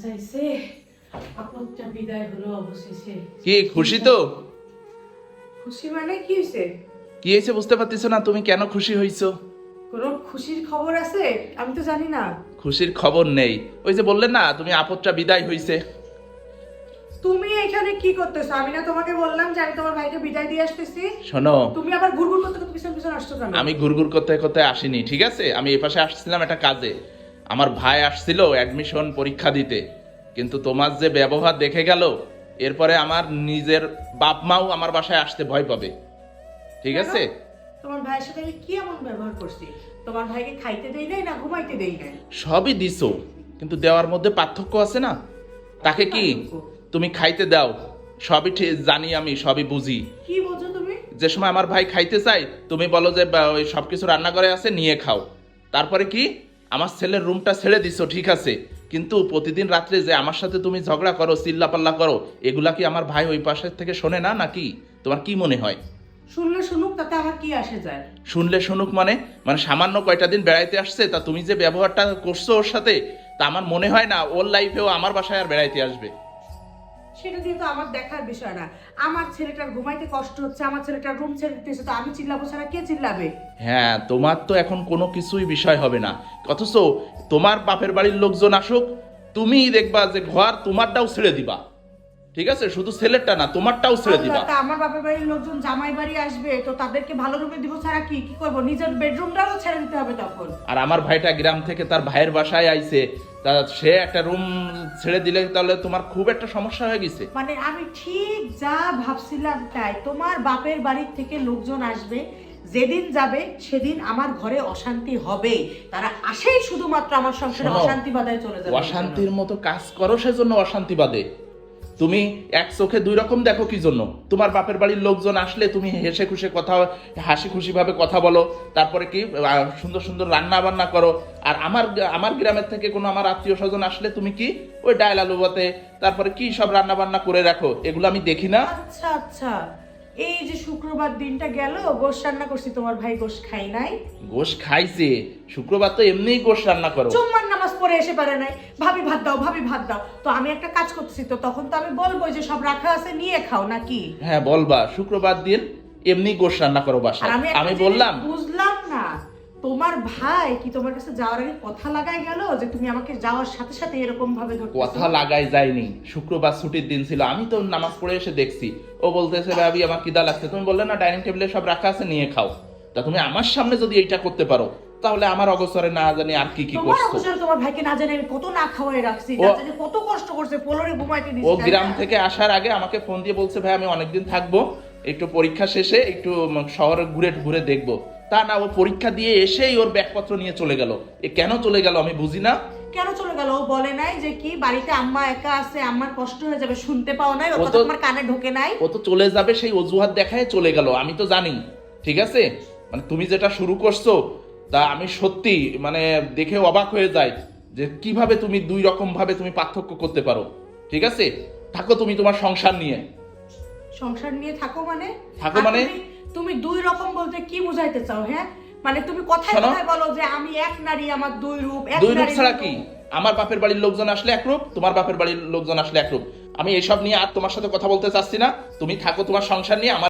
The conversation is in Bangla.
চাইছে আপনটা বিদায় হলো অবশেষে। কি খুশি তো? খুশি মানে কি হইছে? কি হয়েছে বুঝতে পারতেছো না? তুমি কেন খুশি হইছো? কোনো খুশির খবর আছে? আমি তো জানি না। খুশির খবর নেই। ওই যে বললে না তুমি আপদটা বিদায় হইছে। তুমি এখানে কি করতেছো? আমি না তোমাকে বললাম যে আমি তোমার ভাইকে বিদায় দিয়ে আসতেছি। শোনো, তুমি আবার ঘুরঘুর করতে করতে পিছন পিছন আসছো কেন? আমি ঘুরঘুর করতে করতে আসিনি, ঠিক আছে? আমি এই পাশে আসছিলাম একটা কাজে। আমার ভাই আসছিল অ্যাডমিশন পরীক্ষা দিতে, কিন্তু তোমার যে ব্যবহার দেখে গেল, এরপরে আমার নিজের বাপ মাও আমার বাসায় আসতে ভয় পাবে, ঠিক আছে? তোমার ভাইয়ের সাথে আমি কি এমন ব্যবহার করছি? তোমার ভাইকে খাইতে দেই নাই না ঘুমাইতে দেই নাই? সবই দিছো, কিন্তু দেওয়ার মধ্যে পার্থক্য আছে না? তাকে কি তুমি খাইতে দাও, সবই জানি, আমি সবই বুঝি। কি বোঝো তুমি? যে সময় আমার ভাই খাইতে চাই তুমি বলো যে ওই সবকিছু রান্না করে আছে নিয়ে খাও। তারপরে কি আমার ছেলের রুমটা ছেড়ে দিছো, ঠিক আছে, কিন্তু প্রতিদিন রাত্রে যে আমার সাথে তুমি ঝগড়া করো, চিল্লাপাল্লা করো, এগুলা কি আমার ভাই ওই পাশের থেকে শোনে না নাকি? তোমার কি মনে হয়? শুনলে শুনুক, তাতে আমার কি আসে যায়? শুনলে শুনুক মানে মানে সামান্য কয়টা দিন বেড়াইতে আসছে, তা তুমি যে ব্যবহারটা করছো ওর সাথে, তা আমার মনে হয় না ওর লাইফেও আমার বাসায় আর বেড়াইতে আসবে। সেটা দিয়ে তো আমার দেখার বিষয় না। আমার ছেলেটার ঘুমাইতে কষ্ট হচ্ছে, আমার ছেলেটার রুম ছেড়ে দিতেছে, তো আমি চিল্লাবো ছাড়া কে চিল্লাবে? হ্যাঁ, তোমার তো এখন কোনো কিছুই বিষয় হবে না, অথচ তোমার বাপের বাড়ির লোকজন আসুক, তুমিই দেখবা যে ঘর তোমারটাও ছেড়ে দিবা, ঠিক আছে? শুধু ছেলেরটা না, তোমারটাও ছেড়ে দিবা। তা আমার বাপের বাড়ির লোকজন জামাই বাড়ি আসবে, তো তাদেরকে ভালো রুমে দিব ছাড়া কি কি করবো? নিজের বেডরুমটাও ছেড়ে দিতে হবে তখন। আর আমার ভাইটা গ্রাম থেকে তার ভাইয়ের বাসায় আইছে, তা সে একটা রুম ছেড়ে দিলে তাহলে তোমার খুব একটা সমস্যা হয়ে গেছে। মানে আমি ঠিক যা ভাবছিলাম তাই। তোমার বাপের বাড়ির থেকে লোকজন আসবে, যেদিন যাবে সেদিন আমার ঘরে অশান্তি হবে। তারা আসেই শুধুমাত্র আমার সংসারে শোনো, অশান্তি বাধায় চলে যাবে। অশান্তির মতো কাজ করো সেজন্য অশান্তি বাদে। তুমি এক চোখে দুই রকম দেখো কি জন্য? তোমার বাপের বাড়ির লোকজন আসলে তুমি হেসে খুশি কথা, হাসি খুশি ভাবে কথা বলো, তারপরে কি সুন্দর সুন্দর রান্না বান্না করো। আর আমার গ্রামের থেকে কোনো আমার আত্মীয় স্বজন আসলে তুমি কি ওই ডাল আলু ভাতে, তারপরে কি সব রান্না বান্না করে রাখো, এগুলো আমি দেখি না? আচ্ছা আচ্ছা, এই যে শুক্রবার দিনটা গেল, গোশ রান্না করছি, তোমার ভাই গোশ খাই নাই? গোশ খাইছে, শুক্রবার তো এমনিই গোশ রান্না করো। জুম্মার নামাজ পড়ে এসে পারে নাই, ভাবি ভাত দাও, ভাবি ভাত দাও। তো আমি একটা কাজ করতেছি, তো তখন তো আমি বলবো যে সব রাখা আছে নিয়ে খাও নাকি? হ্যাঁ বলবা, শুক্রবার দিন এমনি গোশ রান্না করো আর বাসায়। আমি একটা আমি জিনিস বললাম বুঝলাম না, তোমার ভাই কি তোমার কাছে যাওয়ার আগে কথা লাগাই গেল যে তুমি আমাকে যাওয়ার সাথে সাথে এরকম ভাবে ধরতেছো? কথা লাগাই যায়নি, শুক্রবার ছুটির দিন ছিল, আমি তো নামাজ পড়ে এসে দেখছি ও বলতেছে ভাবি আমার খিদা লাগছে, তুমি বললে না ডাইনিং টেবিলে সব রাখা আছে নিয়ে খাও। তা তুমি আমার সামনে যদি এইটা করতে পারো, তাহলে আমার অগোচরে না জানি আর কি কি তোমার করছো। অবসরে তোমার ভাইকে না জানি আমি কত না খাওয়াই রাখছি, না জানি কত কষ্ট করছে, পোলরে ঘুমাইতে ও দিছি। গ্রাম থেকে আসার আগে আমাকে ফোন দিয়ে বলছে ভাই আমি অনেকদিন থাকবো, একটু পরীক্ষা শেষে একটু শহরে ঘুরে ঘুরে দেখবো। তা না, ও পরীক্ষা দিয়ে এসেই ওর ব্যাগপত্র নিয়ে চলে গেল। এ কেন চলে গেল আমি বুঝি না। কেন চলে গেল? ও বলে নাই যে কি বাড়িতে আম্মা একা আছে, আম্মার কষ্ট হয়ে যাবে, শুনতে পাও নাই? ওর ও কথা তো- তোমার কানে ঢোকে নাই? ও তো চলে যাবে সেই অজুহাত দেখায় চলে গেল, আমি তো জানি, ঠিক আছে? মানে তুমি যেটা শুরু করছো, তা আমি সত্যি মানে দেখে অবাক হয়ে যাই যে কিভাবে তুমি দুই রকম ভাবে তুমি পার্থক্য করতে পারো। ঠিক আছে, থাকো তুমি তোমার সংসার নিয়ে। সংসার নিয়ে থাকো মানে? থাকো আর মানে? তুমি দুই রকম বলতে কি বুঝাইতে চাও? হ্যাঁ, মানে তুমি কথায় শোনো, কথায় বলো যে আমি এক নারী, আমার দুই রূপ, এক দুই রূপ নারী ছাড়া দুই কি? রূপ। আমার বাপের বাড়ির লোকজন আসলে এক রূপ, তোমার বাপের বাড়ির লোকজন আসলে এক রূপ। আমি এইসব নিয়ে আর তোমার সাথে কথা বলতে চাচ্ছি না, তুমি থাকো তোমার সংসার নিয়ে। আমার